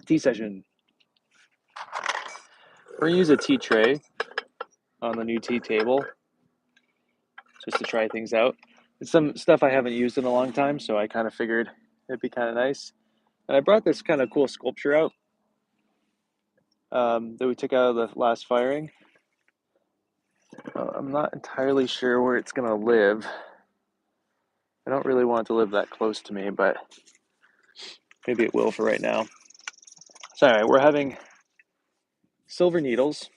tea session. We're gonna use a tea tray on the new tea table just to try things out. It's some stuff I haven't used in a long time, so I kind of figured it'd be kind of nice. And I brought this kind of cool sculpture out that we took out of the last firing. I'm not entirely sure where it's gonna live. I don't really want it to live that close to me, but maybe it will for right now. So anyway, we're having silver needles,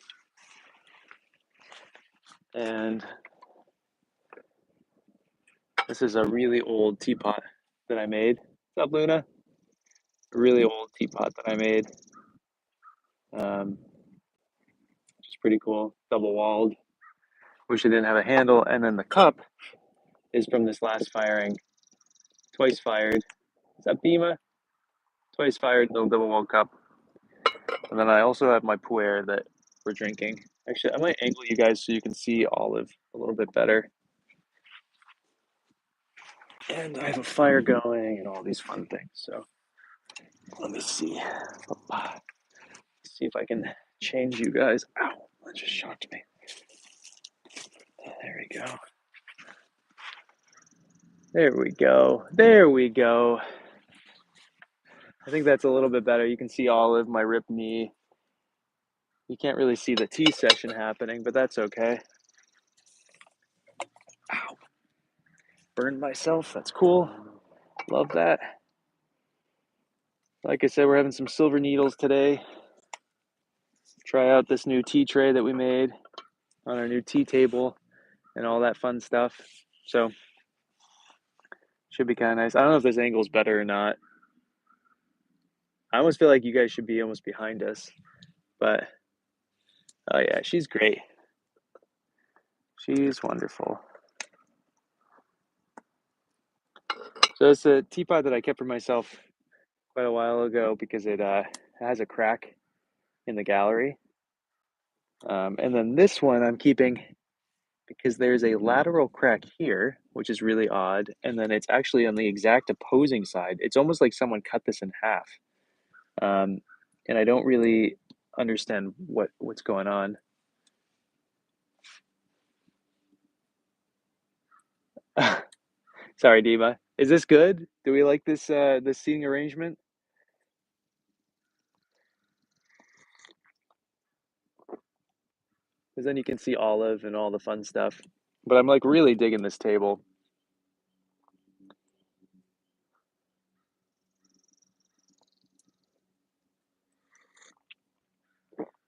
and this is a really old teapot that I made. What's up, Luna? A really old teapot that I made. Which is pretty cool, double walled. Wish it didn't have a handle. And then the cup is from this last firing, twice fired. What's up, Dima? Twice fired, little double walled cup. And then I also have my pu'er that we're drinking. Actually, I might angle you guys so you can see Olive a little bit better. And I have a fire going and all these fun things. So let me see. See if I can change you guys. Ow, that just shocked me. There we go. There we go. There we go. I think that's a little bit better. You can see Olive, my ripped knee. You can't really see the tea session happening, but that's okay. Ow. Burned myself. That's cool. Love that. Like I said, we're having some silver needles today. Try out this new tea tray that we made on our new tea table and all that fun stuff. So, should be kind of nice. I don't know if this angle's better or not. I almost feel like you guys should be almost behind us. But, oh yeah, she's great. She's wonderful. So it's a teapot that I kept for myself quite a while ago because it has a crack in the gallery. And then this one I'm keeping because there's a lateral crack here, which is really odd. And then it's actually on the exact opposing side. It's almost like someone cut this in half. And I don't really understand what's going on. Sorry, Dima. Is this good? Do we like this seating arrangement? Because then you can see Olive and all the fun stuff. But I'm like really digging this table.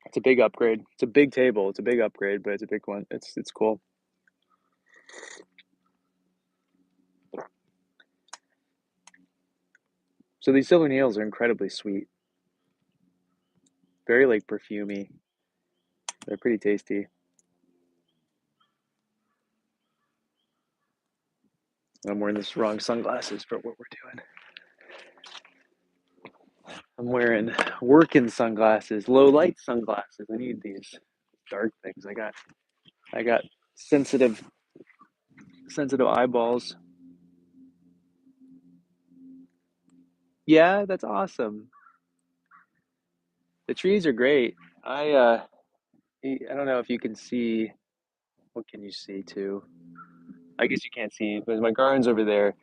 It's a big upgrade. It's a big table. It's a big upgrade, but it's a big one. It's cool. So these silver needles are incredibly sweet. Very like perfumey. They're pretty tasty. I'm wearing this wrong sunglasses for what we're doing. I'm wearing working sunglasses, low light sunglasses. I need these dark things. I got sensitive eyeballs. Yeah, that's awesome. The trees are great. I don't know if you can see. What can you see too? I guess you can't see, but my garden's over there.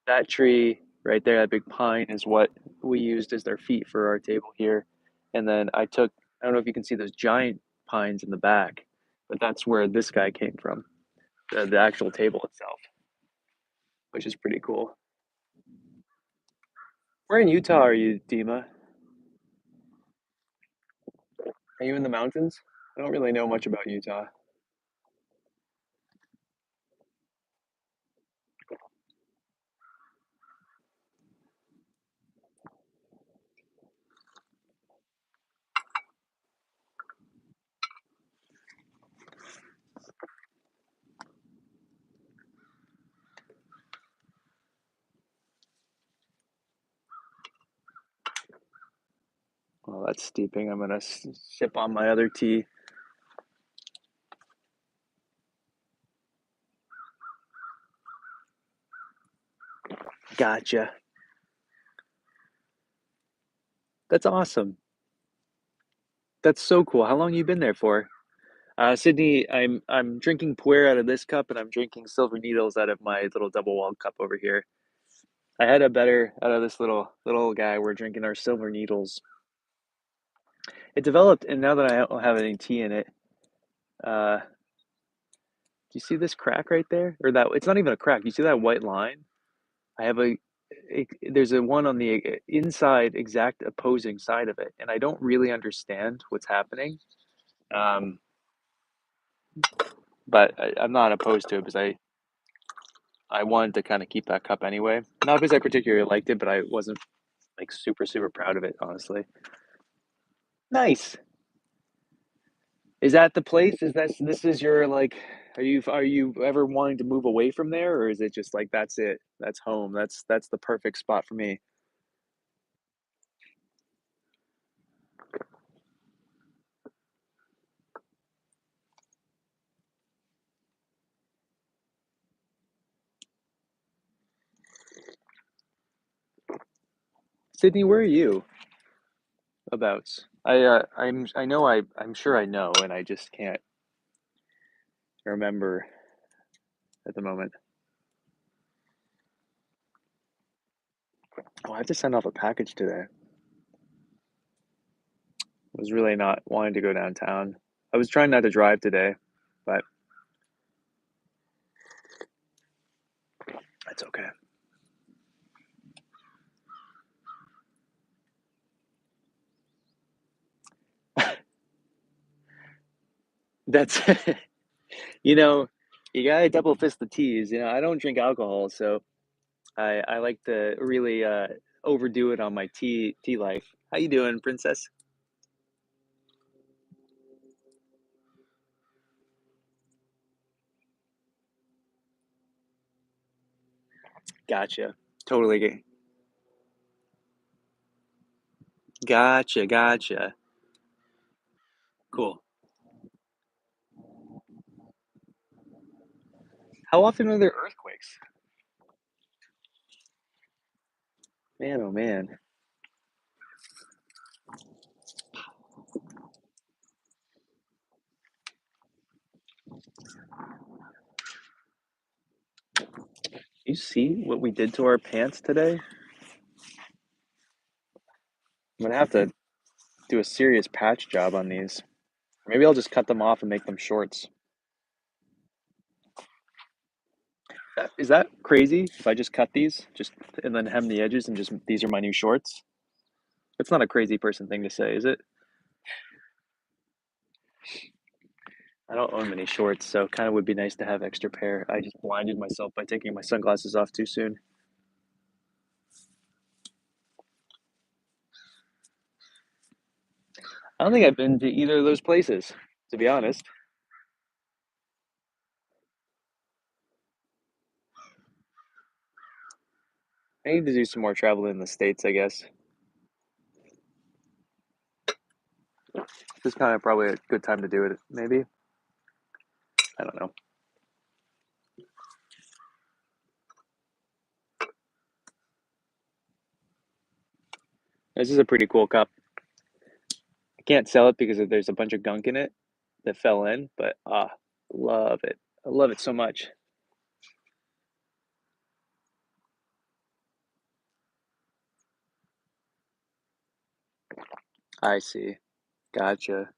That tree right there, that big pine, is what we used as their feet for our table here. And then I don't know if you can see those giant pines in the back, but that's where this guy came from, the actual table itself, which is pretty cool. Where in Utah are you, Dima? Are you in the mountains? I don't really know much about Utah. Well, that's steeping. I'm gonna sip on my other tea. Gotcha. That's awesome. That's so cool. How long you been there for? Sydney, I'm drinking puer out of this cup, and I'm drinking Silver Needles out of my little double walled cup over here. I had a better out of this little guy. We're drinking our Silver Needles. It developed, and now that I don't have any tea in it, do you see this crack right there? Or that it's not even a crack. You see that white line? I have there's a one on the inside exact opposing side of it, and I don't really understand what's happening. Um, but I'm not opposed to it because I wanted to kind of keep that cup anyway. Not because I particularly liked it, but I wasn't like super proud of it, honestly. Nice. Is that the place? Is that this is your like? Are you ever wanting to move away from there, or is it just like that's it? That's home. That's the perfect spot for me. Sydney, where are you about? I know I'm sure I know, and I just can't remember at the moment. Oh, I have to send off a package today. I was really not wanting to go downtown. I was trying not to drive today, but that's okay. That's you know, you gotta double fist the teas. I don't drink alcohol, so I like to really overdo it on my tea life. How you doing, princess? Gotcha. Totally. Gotcha. Cool. How often are there earthquakes? Man, oh man. You see what we did to our pants today? I'm gonna have to do a serious patch job on these. Maybe I'll just cut them off and make them shorts. Is that crazy if I just cut these just and then hem the edges and just these are my new shorts? That's not a crazy person thing to say, is it? I don't own many shorts, so kind of would be nice to have extra pair. I just blinded myself by taking my sunglasses off too soon. I don't think I've been to either of those places, to be honest. I need to do some more traveling in the States, I guess. This is kind of probably a good time to do it, maybe. I don't know. This is a pretty cool cup. I can't sell it because there's a bunch of gunk in it that fell in, but love it. I love it so much. I see. Gotcha.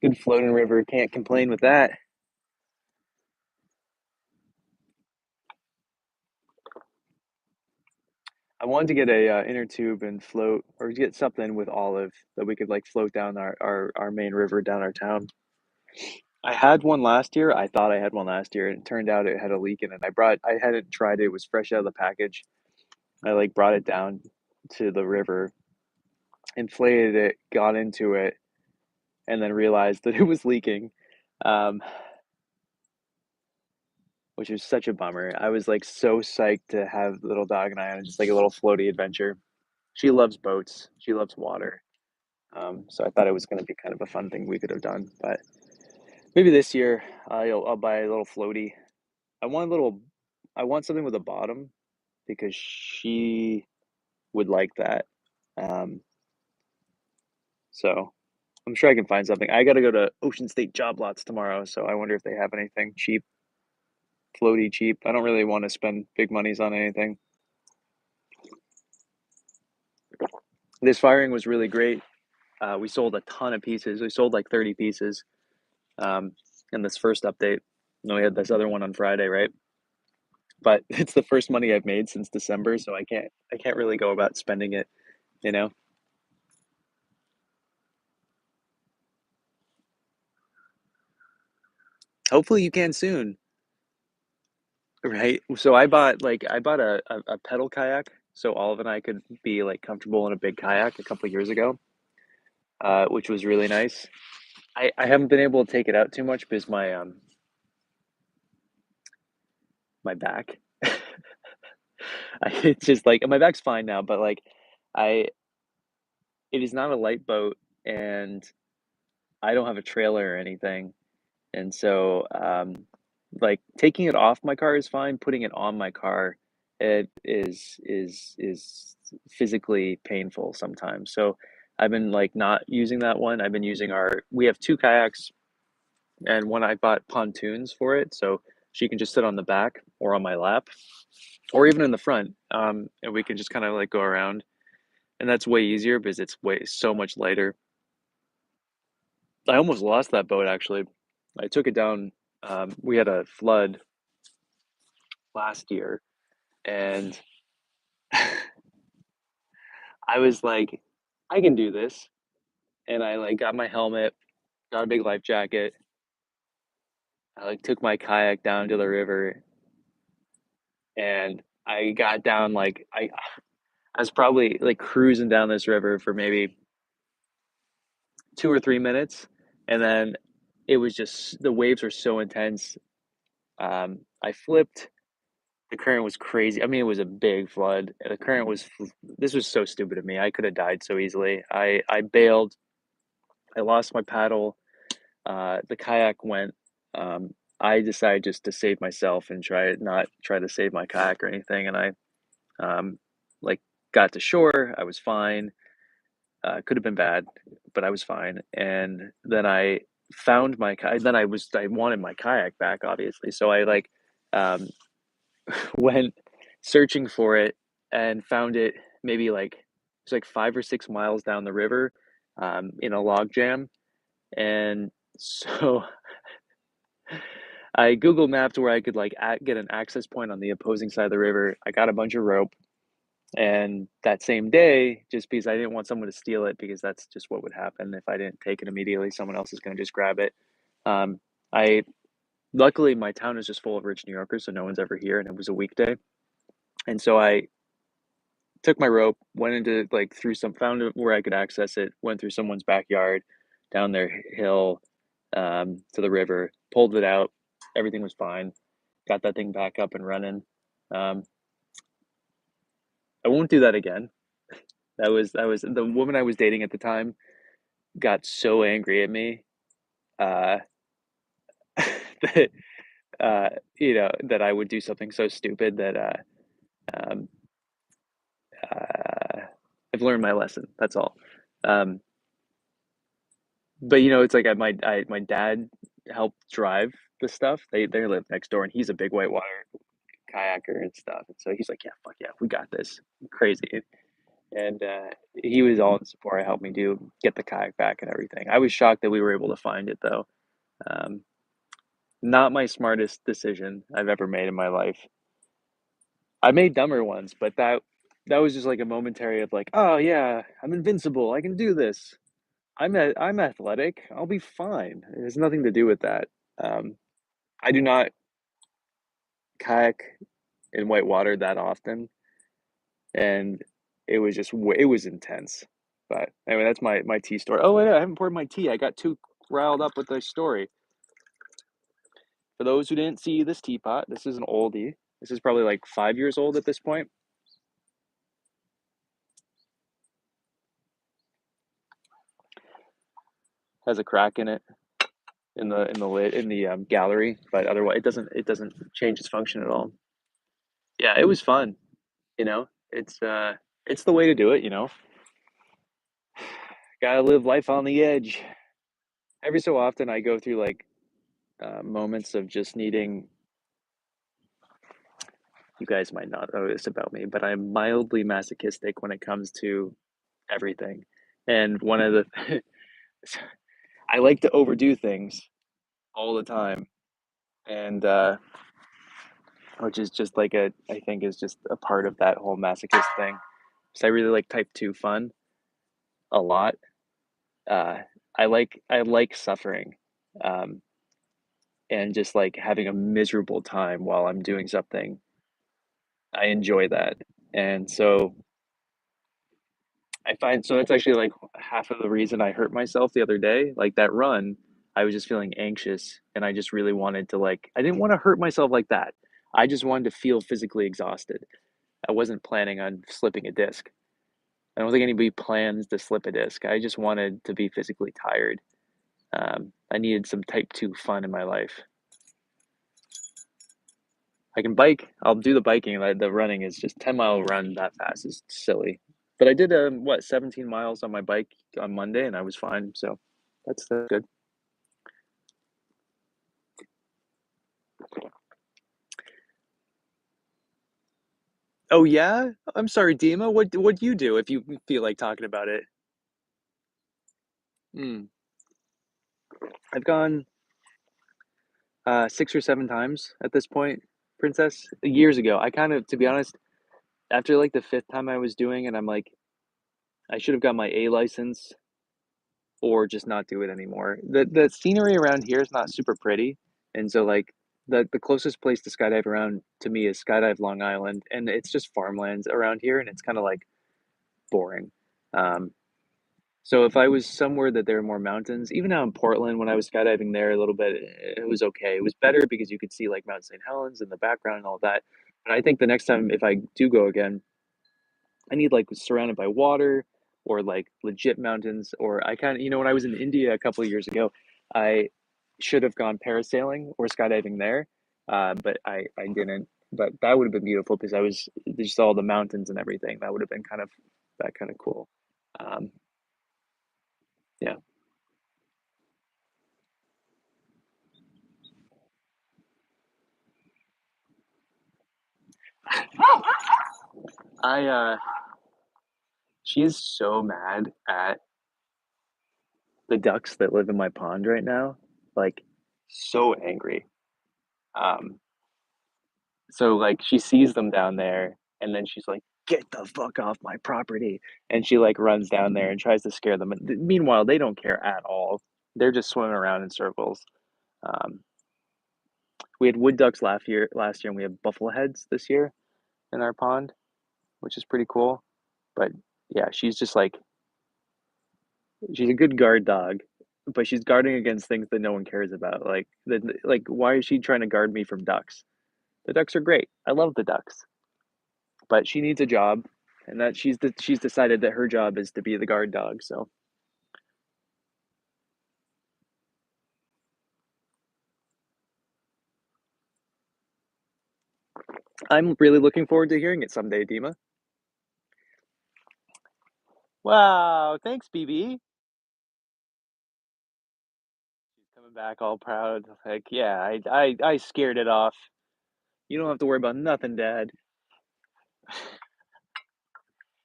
Good floating river. Can't complain with that. I wanted to get a inner tube and float, or get something with olive that we could like float down our main river down our town. I had one last year. I thought I had one last year, and it turned out it had a leak in it. I hadn't tried it. It was fresh out of the package. I like brought it down to the river, inflated it, got into it, and then realized that it was leaking, um, which was such a bummer. I was like so psyched to have little dog and I on just like a little floaty adventure. She loves boats. She loves water. So I thought it was going to be kind of a fun thing we could have done, but maybe this year I'll buy a little floaty. I want a little. I want something with a bottom because she would like that. Um, so I'm sure I can find something. I gotta go to Ocean State Job Lots tomorrow, so I wonder if they have anything cheap, floaty cheap. I don't really want to spend big monies on anything. This firing was really great. We sold a ton of pieces. We sold like 30 pieces um, in this first update. And then we had this other one on Friday, right? But it's the first money I've made since December, so I can't really go about spending it, you know. Hopefully you can soon, right? So I bought a pedal kayak so Olive and I could be like comfortable in a big kayak a couple of years ago, which was really nice. I haven't been able to take it out too much because my back. It's just like my back's fine now, but like I it is not a light boat and I don't have a trailer or anything. And so like taking it off my car is fine, putting it on my car it is physically painful sometimes. So I've been like not using that one. I've been using our we have two kayaks and one I bought pontoons for it, so she can just sit on the back or on my lap or even in the front. And we can just kind of like go around, and that's way easier because it's way so much lighter. I almost lost that boat actually. I took it down. We had a flood last year, and I was like, I can do this. And I like got my helmet, got a big life jacket. I like took my kayak down to the river, and I got down like I was probably like cruising down this river for maybe 2 or 3 minutes, and then it was just the waves were so intense. I flipped. The current was crazy. I mean, it was a big flood. The current was. This was so stupid of me. I could have died so easily. I bailed. I lost my paddle. The kayak went. I decided just to save myself and not try to save my kayak or anything. And I like got to shore. I was fine. Could have been bad, but I was fine. And then I found my then I wanted my kayak back, obviously. So I like um, went searching for it and found it maybe like it's like 5 or 6 miles down the river in a log jam. And so I Google mapped where I could like get an access point on the opposing side of the river. I got a bunch of rope. And that same day, just because I didn't want someone to steal it, because that's just what would happen if I didn't take it immediately, someone else is going to just grab it. Um, I luckily my town is just full of rich New Yorkers, so no one's ever here, and it was a weekday. And so I took my rope, went into like through some, found it where I could access it, went through someone's backyard, down their hill, to the river, pulled it out. Everything was fine. Got that thing back up and running. Um, I won't do that again. That was the woman I was dating at the time got so angry at me, uh, that, that I would do something so stupid that, um, uh, I've learned my lesson, that's all. Um, but, it's like my dad helped drive the stuff. They live next door, and he's a big whitewater kayaker and stuff, and so he's like, "Yeah, fuck yeah, we got this." Crazy, and, he was all in support, helped me get the kayak back and everything. I was shocked that we were able to find it, though. Um, Not my smartest decision I've ever made in my life. I made dumber ones, but that was just like a momentary of like, "Oh yeah, I'm invincible. I can do this. I'm athletic. I'll be fine." It has nothing to do with that. Um, I do not kayak in white water that often, and it was intense. But anyway, that's my tea story. Oh wait, I haven't poured my tea. I got too riled up with the story. For those who didn't see this teapot, this is an oldie. This is probably like 5 years old at this point. Has a crack in it in the lid in the gallery, but otherwise it doesn't change its function at all. Yeah, it was fun, you know? It's the way to do it, you know? Gotta live life on the edge. Every so often, I go through, like, moments of just needing you guys might not know this about me, but I'm mildly masochistic when it comes to everything, and one of the I like to overdo things all the time, and, which is just like a I think is just a part of that whole masochist thing. So I really like type 2 fun a lot. Uh, I like suffering, um, and just, like, having a miserable time while I'm doing something. I enjoy that, and so I find so that's actually, like, half of the reason I hurt myself the other day, like, that run, I was just feeling anxious, and I just really wanted to, like I didn't wanna hurt myself like that. I just wanted to feel physically exhausted. I wasn't planning on slipping a disc. I don't think anybody plans to slip a disc. I just wanted to be physically tired. I needed some type 2 fun in my life. I can bike. I'll do the biking. The running is just 10-mile run that fast is silly. But I did, what, 17 miles on my bike on Monday, and I was fine. So that's good. Oh yeah? I'm sorry, Dima. What do you do if you feel like talking about it? Hmm. I've gone 6 or 7 times at this point, Princess. Years ago. I kind of, to be honest, after like the fifth time I was doing it, I'm like, I should have got my A license or just not do it anymore. The scenery around here is not super pretty, and so, like, the closest place to skydive around to me is Skydive Long Island, and it's just farmlands around here, and it's kinda, like, boring. Um, so if I was somewhere that there are more mountains even out in Portland, when I was skydiving there a little bit, it was okay. It was better because you could see, like, Mount St. Helens in the background and all that, but I think the next time if I do go again, I need, like, surrounded by water or, like, legit mountains, or I kinda when I was in India a couple of years ago, I should have gone parasailing or skydiving there, but I didn't. But that would have been beautiful because I was just all the mountains and everything. That would have been kind of that kinda cool. Um, yeah. I, she is so mad at the ducks that live in my pond right now, like, so angry. Um So, like, she sees them down there, and then she's like, "Get the fuck off my property," and she, like, runs down there and tries to scare them, and meanwhile, they don't care at all. They're just swimming around in circles. Um, we had wood ducks last year, and we have buffalo heads this year in our pond, which is pretty cool, but, yeah, she's just, like she's a good guard dog, but she's guarding against things that no one cares about, like, why is she trying to guard me from ducks? The ducks are great. I love the ducks. But she needs a job, and that she's decided that her job is to be the guard dog, so I'm really looking forward to hearing it someday, Dima. Wow, thanks, BB. She's coming back all proud, like, "Yeah, I scared it off. You don't have to worry about nothing, dad."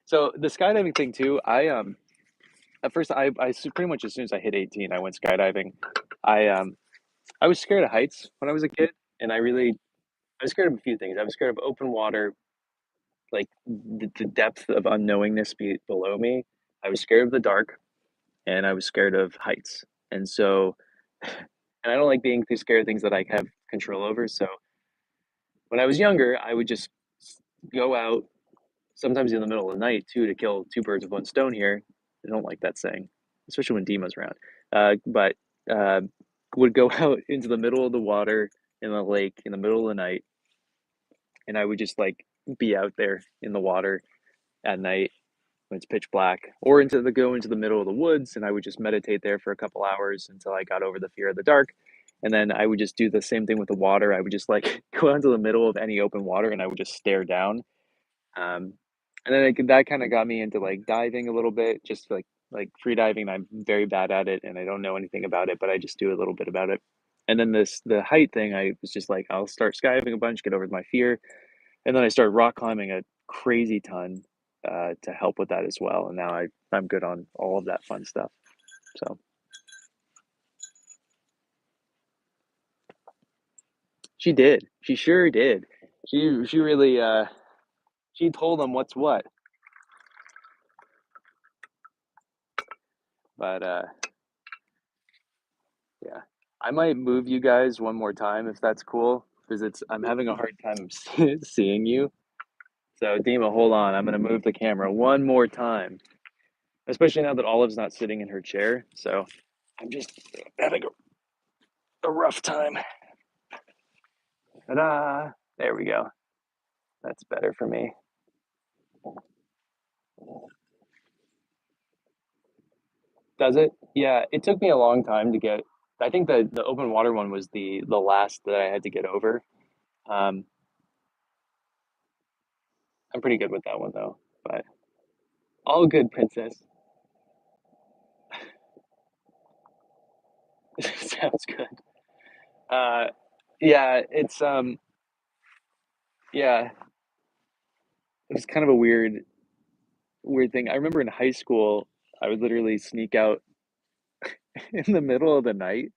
So, the skydiving thing too, at first, pretty much as soon as I hit 18, I went skydiving. I, um I was scared of heights when I was a kid, and I was scared of a few things. I was scared of open water, like, the depth of unknowingness below me. I was scared of the dark, and I was scared of heights, and so and I don't like being too scared of things that I have control over, so when I was younger, I would just s go out, sometimes in the middle of the night too, to kill 2 birds with 1 stone here. I don't like that saying, especially when Dima's around, but, uh, would go out into the middle of the water in the lake in the middle of the night, and I would just, like, be out there in the water at night when it's pitch black, or into the middle of the woods, and I would just meditate there for a couple hours until I got over the fear of the dark, And then I would just do the same thing with the water. I would just like go into the middle of any open water and I would just stare down. Um, and then that kind of got me into like diving a little bit, just like free diving. I'm very bad at it and I don't know anything about it, but I just do a little bit about it. And then the height thing, I was just like, I'll start skydiving a bunch, get over my fear, and then I started rock climbing a crazy ton to help with that as well. And now I'm good on all of that fun stuff. So she did. She sure did. She really she told them what's what. But yeah, I might move you guys one more time if that's cool because it's I'm having a hard time seeing you. So Dima, hold on. I'm gonna move the camera one more time, especially now that Olive's not sitting in her chair. So I'm just having a rough time. Ta-da! There we go. That's better for me. Does it? Yeah, it took me a long time to get. I think the open water one was the last that I had to get over. Um, I'm pretty good with that one though. But all good, princess. Sounds good. Uh, yeah, it's yeah, it was kind of a weird thing. I remember in high school, I would literally sneak out in the middle of the night,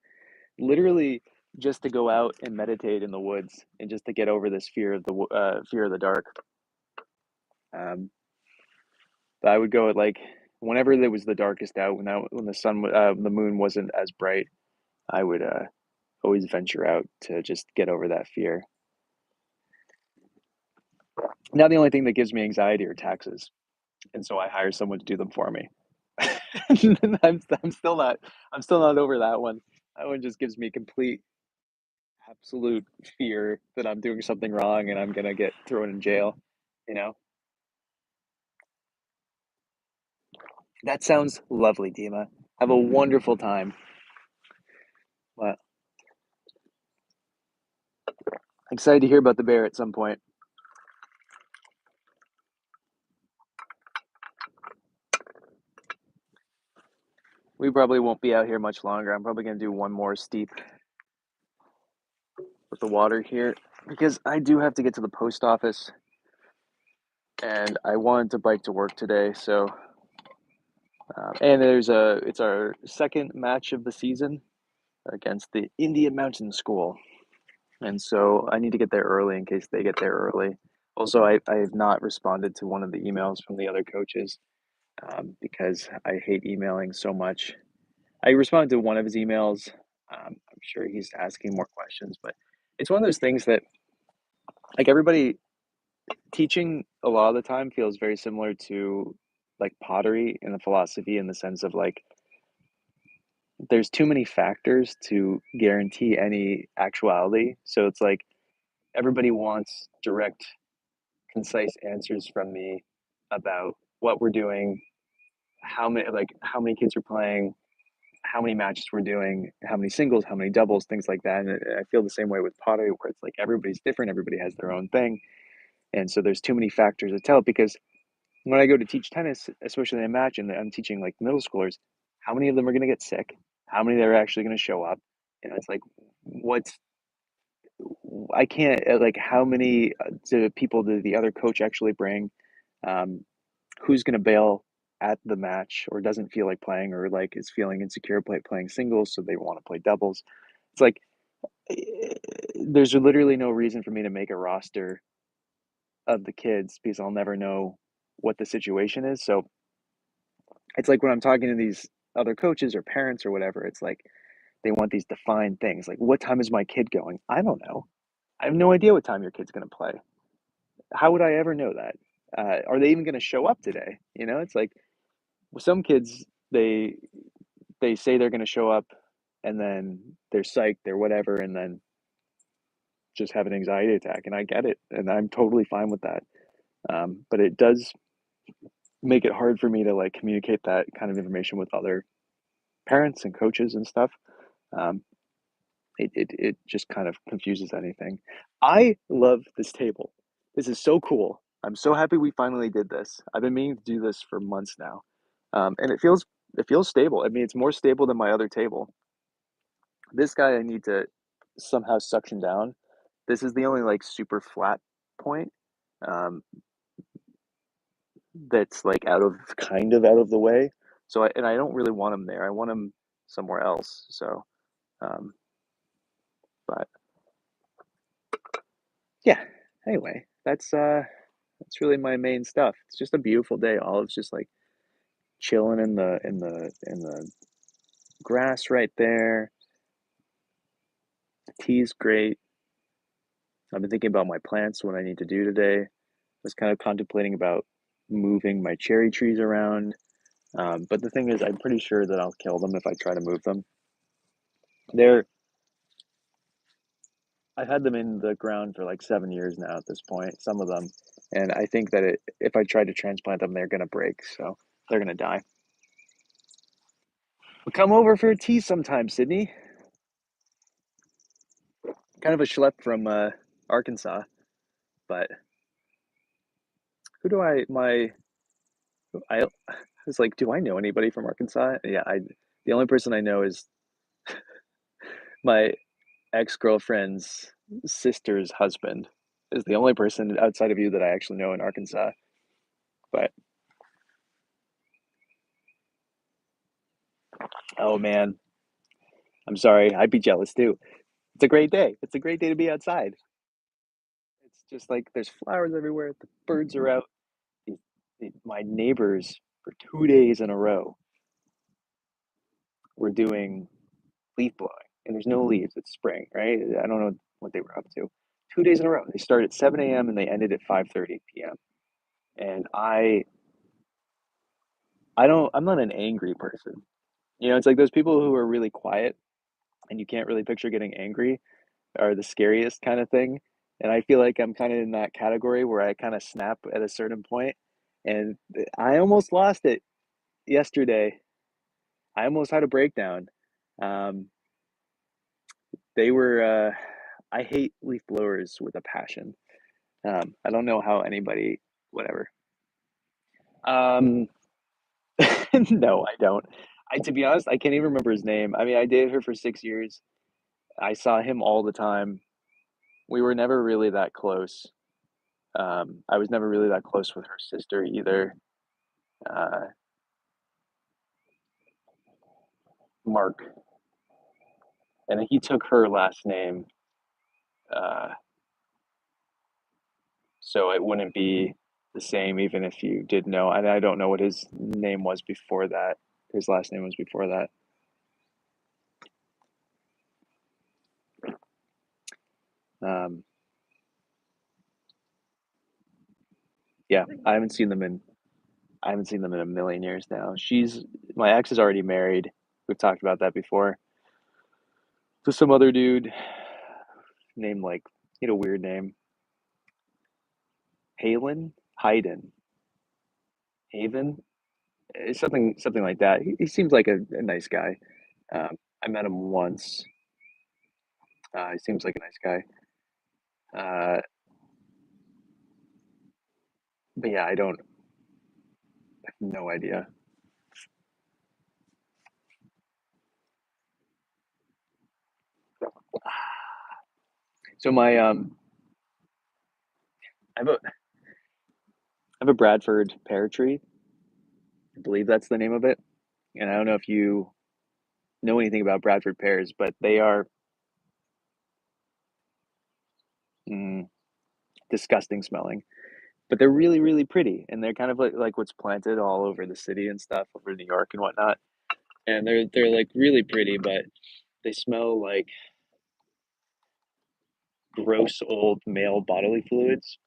literally just to go out and meditate in the woods and just to get over this fear of the dark. Um, but I would go at like whenever it was the darkest out, when the moon wasn't as bright, I would always venture out to just get over that fear. Now the only thing that gives me anxiety are taxes, and so I hire someone to do them for me. I'm still not over that one. That one just gives me complete absolute fear that I'm doing something wrong and I'm gonna get thrown in jail. You know, that sounds lovely, Dima. Have a wonderful time. Well, excited to hear about the bear at some point. We probably won't be out here much longer. I'm probably gonna do one more steep with the water here because I do have to get to the post office and I wanted to bike to work today. So, and it's our second match of the season against the Indian Mountain School. And so I need to get there early in case they get there early. Also, I have not responded to one of the emails from the other coaches because I hate emailing so much. I responded to one of his emails. I'm sure he's asking more questions, but it's one of those things that, like, everybody teaching a lot of the time feels very similar to like pottery in the philosophy in the sense of like there's too many factors to guarantee any actuality. So it's like everybody wants direct concise answers from me about what we're doing, how many kids are playing, how many matches we're doing, how many singles, how many doubles, things like that. And I feel the same way with pottery, where it's like everybody's different, everybody has their own thing, and so there's too many factors to tell. Because when I go to teach tennis, especially in a match, and I'm teaching like middle schoolers, how many of them are going to get sick? How many are actually going to show up? And it's like, what's I can't like how many do people do the other coach actually bring? Um, who's going to bail at the match or doesn't feel like playing or like is feeling insecure playing singles, so they want to play doubles. It's like there's literally no reason for me to make a roster of the kids because I'll never know what the situation is. So it's like when I'm talking to these other coaches or parents or whatever, it's like they want these defined things. Like, what time is my kid going? I don't know. I have no idea what time your kid's going to play. How would I ever know that? Are they even going to show up today? You know, it's like with some kids, they say they're going to show up and then they're psyched, they're whatever, and then just have an anxiety attack. And I get it. And I'm totally fine with that. But it does make it hard for me to like communicate that kind of information with other parents and coaches and stuff. Um, it just kind of confuses anything. I love this table. This is so cool. I'm so happy we finally did this. I've been meaning to do this for months now. And it feels stable. I mean, it's more stable than my other table. This guy I need to somehow suction down. This is the only like super flat point um, that's like kind of out of the way. So I don't really want him there. I want him somewhere else. So, um, but yeah. Anyway, that's really my main stuff. It's just a beautiful day. Olive's just like chilling in the grass right there. The tea's great. I've been thinking about my plants, what I need to do today. I was kind of contemplating about moving my cherry trees around. But the thing is, I'm pretty sure that I'll kill them if I try to move them. They're I've had them in the ground for like 7 years now at this point, some of them, and I think that if I try to transplant them, they're gonna break, so they're gonna die. But come over for a tea sometime, Sydney. Kind of a schlep from Arkansas, but who do I was like, do I know anybody from Arkansas? Yeah, I the only person I know is my ex-girlfriend's sister's husband is the only person outside of you that I actually know in Arkansas. But oh man, I'm sorry, I'd be jealous too. It's a great day. It's a great day to be outside. It's just like there's flowers everywhere. The birds are out. My neighbors for 2 days in a row were doing leaf blowing, and there's no leaves. It's spring, right? I don't know what they were up to. 2 days in a row. They started at 7 a.m. and they ended at 5:30 p.m. And I don't. I'm not an angry person. It's like those people who are really quiet and you can't really picture getting angry are the scariest kind of thing. And I feel like I'm kind of in that category where I kind of snap at a certain point, and I almost lost it yesterday. I almost had a breakdown. Um, they were. I hate leaf blowers with a passion. I don't know how anybody, whatever. Um, no, I don't. To be honest, I can't even remember his name. I mean, I dated her for 6 years. I saw him all the time. We were never really that close. I was never really that close with her sister either. Uh, Mark, and he took her last name, uh, so it wouldn't be the same even if you did know. And I don't know what his name was before that. His last name was before that. Um, yeah, I haven't seen them in a million years now. My ex is already married. We've talked about that before. To some other dude named like he had a weird name, Halen, Hayden, Haven, something like that. He seems like a nice guy. I met him once. He seems like a nice guy. Uh, but yeah, I don't I have no idea. So I have a Bradford pear tree. I believe that's the name of it. And I don't know if you know anything about Bradford pears, but they are mm, disgusting smelling. But they're really, really pretty, and they're kind of like what's planted all over the city and stuff, over New York and whatnot. And they're like really pretty, but they smell like gross old male bodily fluids.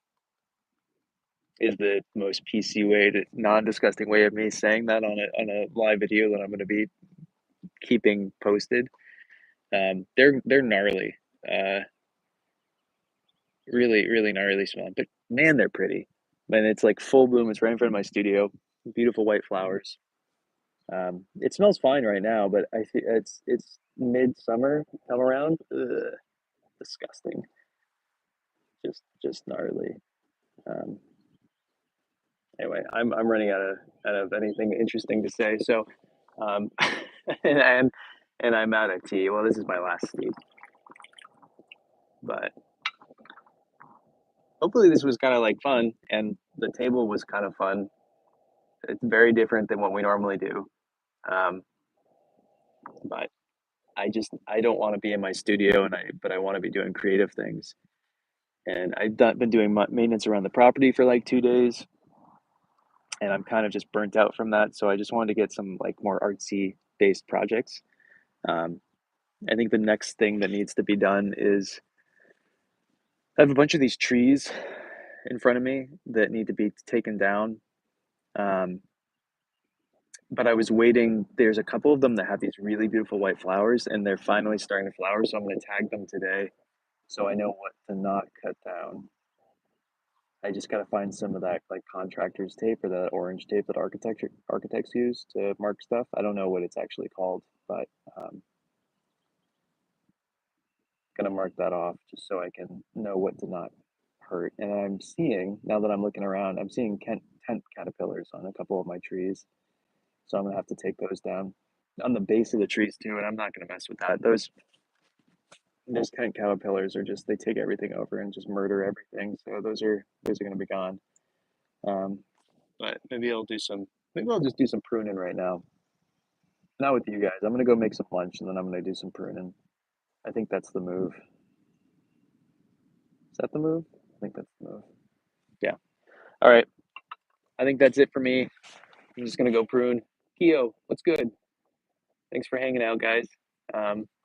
Is the most PC way to non-disgusting way of me saying that on a live video that I'm going to be keeping posted. They're gnarly, uh, really really gnarly smell, but man, they're pretty. And it's like full bloom. It's right in front of my studio. Beautiful white flowers. It smells fine right now, but I think it's midsummer come around, ugh, disgusting. Just gnarly. Um, anyway, I'm running out of anything interesting to say. So, um, and I'm out of tea. Well, this is my last tea, but hopefully this was kind of like fun, and the table was kind of fun. It's very different than what we normally do, um, but I don't want to be in my studio, but I want to be doing creative things. And been doing maintenance around the property for like 2 days, and I'm kind of just burnt out from that. So I just wanted to get some like more artsy based projects. Um, I think the next thing that needs to be done is I have a bunch of these trees in front of me that need to be taken down. Um, but I was waiting. There's a couple of them that have these really beautiful white flowers, and they're finally starting to flower. So I'm going to tag them today, so I know what to not cut down. I just got to find some of that like contractor's tape or the orange tape that architects use to mark stuff. I don't know what it's actually called, but gonna mark that off just so I can know what to not hurt. And I'm seeing, now that I'm looking around, I'm seeing tent caterpillars on a couple of my trees. So I'm gonna have to take those down on the base of the trees too, and I'm not gonna mess with that. Those tent caterpillars are just, they take everything over and just murder everything. So those are gonna be gone. Um, but maybe I'll just do some pruning right now. Not with you guys. I'm gonna go make some lunch and then I'm gonna do some pruning. I think that's the move. Is that the move? I think that's the move. Yeah. All right. I think that's it for me. I'm just gonna go prune. Keo, what's good? Thanks for hanging out, guys.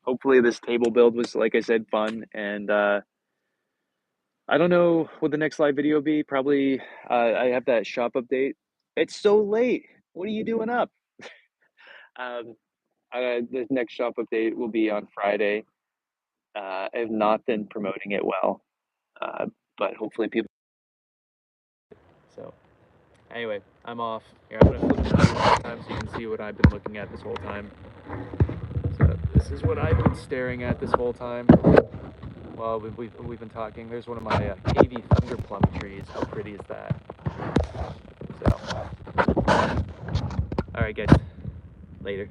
Hopefully this table build was, like I said, fun. And I don't know what the next live video will be. Probably I have that shop update. It's so late. What are you doing up? Um, the next shop update will be on Friday. I have not been promoting it well, but hopefully people. So anyway, I'm off. Here, I'm gonna flip it one time so you can see what I've been looking at this whole time. So this is what I've been staring at this whole time while we've been talking. There's one of my KV finger plum trees. How pretty is that? So, all right, guys. Later.